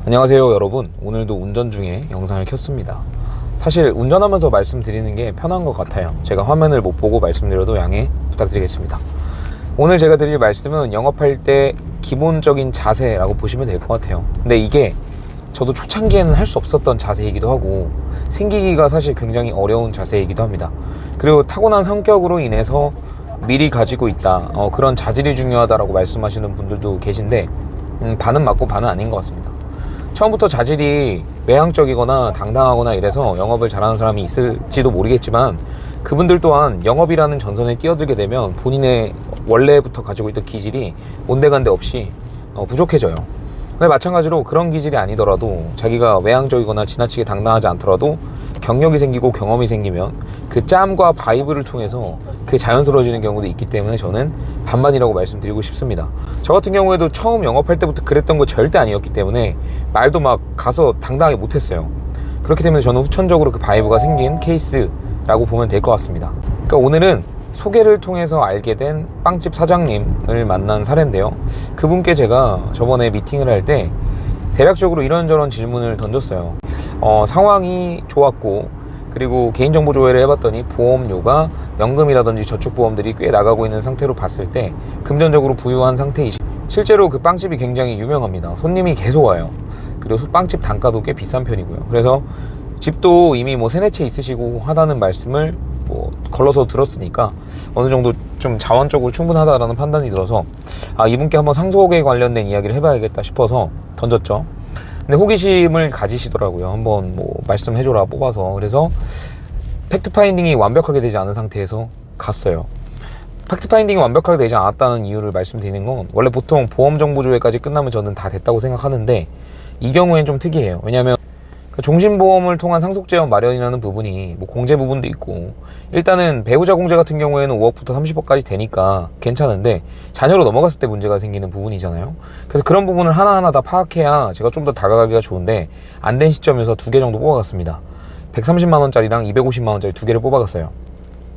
안녕하세요 여러분. 오늘도 운전 중에 영상을 켰습니다. 사실 운전하면서 말씀드리는 게 편한 것 같아요. 제가 화면을 못 보고 말씀드려도 양해 부탁드리겠습니다. 오늘 제가 드릴 말씀은 영업할 때 기본적인 자세라고 보시면 될 것 같아요. 근데 이게 저도 초창기에는 할 수 없었던 자세이기도 하고 생기기가 사실 굉장히 어려운 자세이기도 합니다. 그리고 타고난 성격으로 인해서 미리 가지고 있다, 그런 자질이 중요하다라고 말씀하시는 분들도 계신데 반은 맞고 반은 아닌 것 같습니다. 처음부터 자질이 외향적이거나 당당하거나 이래서 영업을 잘하는 사람이 있을지도 모르겠지만 그분들 또한 영업이라는 전선에 뛰어들게 되면 본인의 원래부터 가지고 있던 기질이 온데간데 없이 부족해져요. 근데 마찬가지로 그런 기질이 아니더라도 자기가 외향적이거나 지나치게 당당하지 않더라도 경력이 생기고 경험이 생기면 그 짬과 바이브를 통해서 그게 자연스러워지는 경우도 있기 때문에 저는 반반이라고 말씀드리고 싶습니다. 저 같은 경우에도 처음 영업할 때부터 그랬던 거 절대 아니었기 때문에 말도 막 가서 당당하게 못했어요. 그렇기 때문에 저는 후천적으로 그 바이브가 생긴 케이스라고 보면 될 것 같습니다. 그러니까 오늘은 소개를 통해서 알게 된 빵집 사장님을 만난 사례인데요. 그분께 제가 저번에 미팅을 할 때 대략적으로 이런저런 질문을 던졌어요. 상황이 좋았고 그리고 개인정보 조회를 해봤더니 보험료가 연금이라든지 저축보험들이 꽤 나가고 있는 상태로 봤을 때 금전적으로 부유한 상태이시. 실제로 그 빵집이 굉장히 유명합니다. 손님이 계속 와요. 그리고 빵집 단가도 꽤 비싼 편이고요. 그래서 집도 이미 뭐 3-4채 있으시고 하다는 말씀을 걸러서 들었으니까 어느 정도 좀 자원적으로 충분하다라는 판단이 들어서 이분께 한번 상속에 관련된 이야기를 해봐야겠다 싶어서 던졌죠. 근데 호기심을 가지시더라고요. 한번 말씀해줘라 뽑아서. 그래서 팩트 파인딩이 완벽하게 되지 않은 상태에서 갔어요. 팩트 파인딩이 완벽하게 되지 않았다는 이유를 말씀드리는 건 원래 보통 보험 정보 조회까지 끝나면 저는 다 됐다고 생각하는데 이 경우에는 좀 특이해요. 왜냐하면 종신보험을 통한 상속재원 마련이라는 부분이 공제 부분도 있고 일단은 배우자 공제 같은 경우에는 5억부터 30억까지 되니까 괜찮은데 자녀로 넘어갔을 때 문제가 생기는 부분이잖아요. 그래서 그런 부분을 하나하나 다 파악해야 제가 좀 더 다가가기가 좋은데 안 된 시점에서 2개 정도 뽑아갔습니다. 130만원짜리랑 250만원짜리 2개를 뽑아갔어요.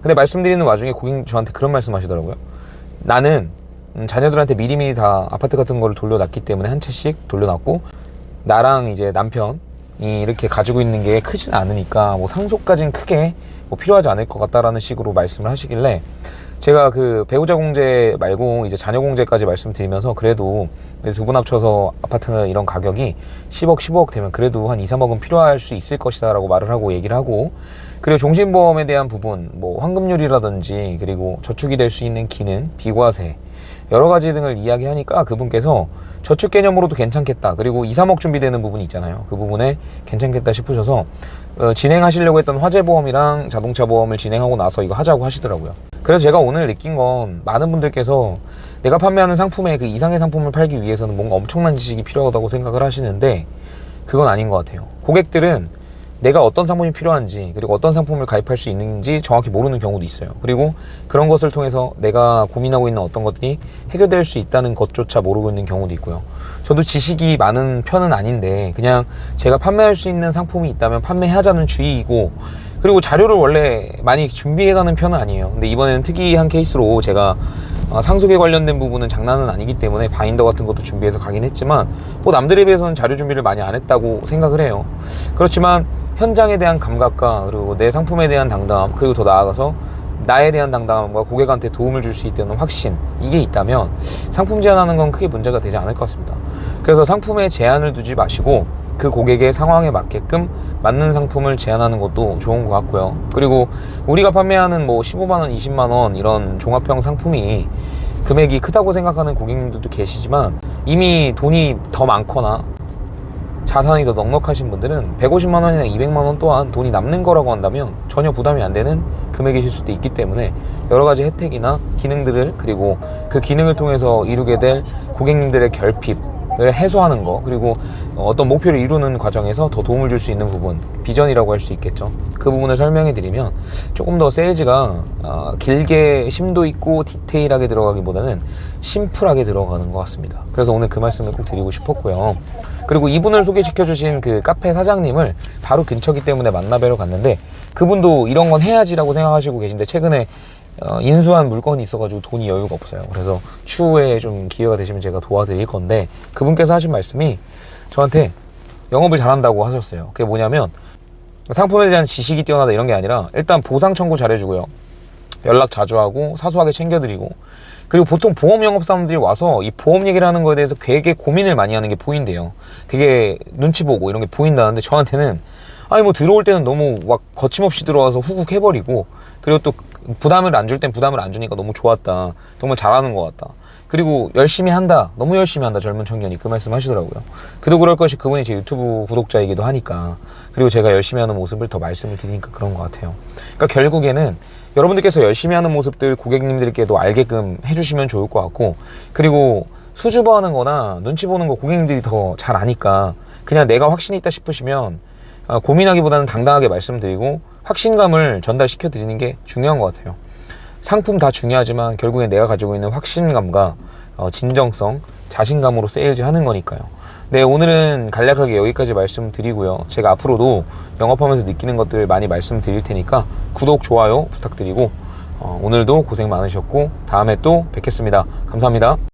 근데 말씀드리는 와중에 고객님 저한테 그런 말씀 하시더라고요. 나는 자녀들한테 미리미리 다 아파트 같은 거를 돌려놨기 때문에 한 채씩 돌려놨고 나랑 이제 남편 이렇게 가지고 있는 게 크진 않으니까 상속까지는 크게 필요하지 않을 것 같다라는 식으로 말씀을 하시길래 제가 그 배우자 공제 말고 이제 자녀 공제까지 말씀드리면서 그래도 두 분 합쳐서 아파트는 이런 가격이 10억 15억 되면 그래도 한 2-3억은 필요할 수 있을 것이다 라고 말을 하고 얘기를 하고 그리고 종신보험에 대한 부분 환급률이라든지 그리고 저축이 될 수 있는 기능, 비과세 여러 가지 등을 이야기하니까 그분께서 저축 개념으로도 괜찮겠다. 그리고 2-3억 준비되는 부분이 있잖아요. 그 부분에 괜찮겠다 싶으셔서 진행하시려고 했던 화재보험이랑 자동차 보험을 진행하고 나서 이거 하자고 하시더라고요. 그래서 제가 오늘 느낀 건 많은 분들께서 내가 판매하는 상품의 그 이상의 상품을 팔기 위해서는 뭔가 엄청난 지식이 필요하다고 생각을 하시는데 그건 아닌 것 같아요. 고객들은 내가 어떤 상품이 필요한지 그리고 어떤 상품을 가입할 수 있는지 정확히 모르는 경우도 있어요. 그리고 그런 것을 통해서 내가 고민하고 있는 어떤 것들이 해결될 수 있다는 것조차 모르고 있는 경우도 있고요. 저도 지식이 많은 편은 아닌데 그냥 제가 판매할 수 있는 상품이 있다면 판매하자는 주의이고 그리고 자료를 원래 많이 준비해가는 편은 아니에요. 근데 이번에는 특이한 케이스로 제가 상속에 관련된 부분은 장난은 아니기 때문에 바인더 같은 것도 준비해서 가긴 했지만 남들에 비해서는 자료 준비를 많이 안 했다고 생각을 해요. 그렇지만 현장에 대한 감각과 그리고 내 상품에 대한 당당함 그리고 더 나아가서 나에 대한 당당함과 고객한테 도움을 줄 수 있다는 확신 이게 있다면 상품 제안하는 건 크게 문제가 되지 않을 것 같습니다. 그래서 상품에 제한을 두지 마시고 그 고객의 상황에 맞게끔 맞는 상품을 제안하는 것도 좋은 것 같고요. 그리고 우리가 판매하는 15만원, 20만원 이런 종합형 상품이 금액이 크다고 생각하는 고객님들도 계시지만 이미 돈이 더 많거나 자산이 더 넉넉하신 분들은 150만원이나 200만원 또한 돈이 남는 거라고 한다면 전혀 부담이 안 되는 금액이실 수도 있기 때문에 여러 가지 혜택이나 기능들을 그리고 그 기능을 통해서 이루게 될 고객님들의 결핍을 해소하는 거 그리고 어떤 목표를 이루는 과정에서 더 도움을 줄 수 있는 부분 비전이라고 할 수 있겠죠. 그 부분을 설명해 드리면 조금 더 세일즈가 길게 심도 있고 디테일하게 들어가기보다는 심플하게 들어가는 것 같습니다. 그래서 오늘 그 말씀을 꼭 드리고 싶었고요. 그리고 이분을 소개시켜 주신 그 카페 사장님을 바로 근처기 때문에 만나뵈러 갔는데 그분도 이런 건 해야지라고 생각하시고 계신데 최근에 인수한 물건이 있어가지고 돈이 여유가 없어요. 그래서 추후에 좀 기회가 되시면 제가 도와드릴 건데 그분께서 하신 말씀이 저한테 영업을 잘한다고 하셨어요. 그게 뭐냐면 상품에 대한 지식이 뛰어나다 이런 게 아니라 일단 보상 청구 잘해주고요. 연락 자주 하고 사소하게 챙겨드리고, 그리고 보통 보험 영업사원들이 와서 이 보험 얘기를 하는 거에 대해서 되게 고민을 많이 하는 게 보인대요. 되게 눈치 보고 이런 게 보인다는데, 저한테는 아니 뭐 들어올 때는 너무 막 거침없이 들어와서 후국 해버리고, 그리고 또 부담을 안 줄 땐 부담을 안 주니까 너무 좋았다, 정말 잘하는 것 같다, 그리고 열심히 한다, 너무 열심히 한다 젊은 청년이, 그 말씀 하시더라고요. 그도 그럴 것이 그분이 제 유튜브 구독자이기도 하니까, 그리고 제가 열심히 하는 모습을 더 말씀을 드리니까 그런 것 같아요. 그러니까 결국에는 여러분들께서 열심히 하는 모습들 고객님들께도 알게끔 해주시면 좋을 것 같고, 그리고 수줍어하는 거나 눈치 보는 거 고객님들이 더 잘 아니까 그냥 내가 확신이 있다 싶으시면 고민하기보다는 당당하게 말씀드리고 확신감을 전달시켜 드리는 게 중요한 것 같아요. 상품 다 중요하지만 결국엔 내가 가지고 있는 확신감과 진정성, 자신감으로 세일즈 하는 거니까요. 네, 오늘은 간략하게 여기까지 말씀드리고요. 제가 앞으로도 영업하면서 느끼는 것들 많이 말씀드릴 테니까 구독, 좋아요 부탁드리고, 오늘도 고생 많으셨고 다음에 또 뵙겠습니다. 감사합니다.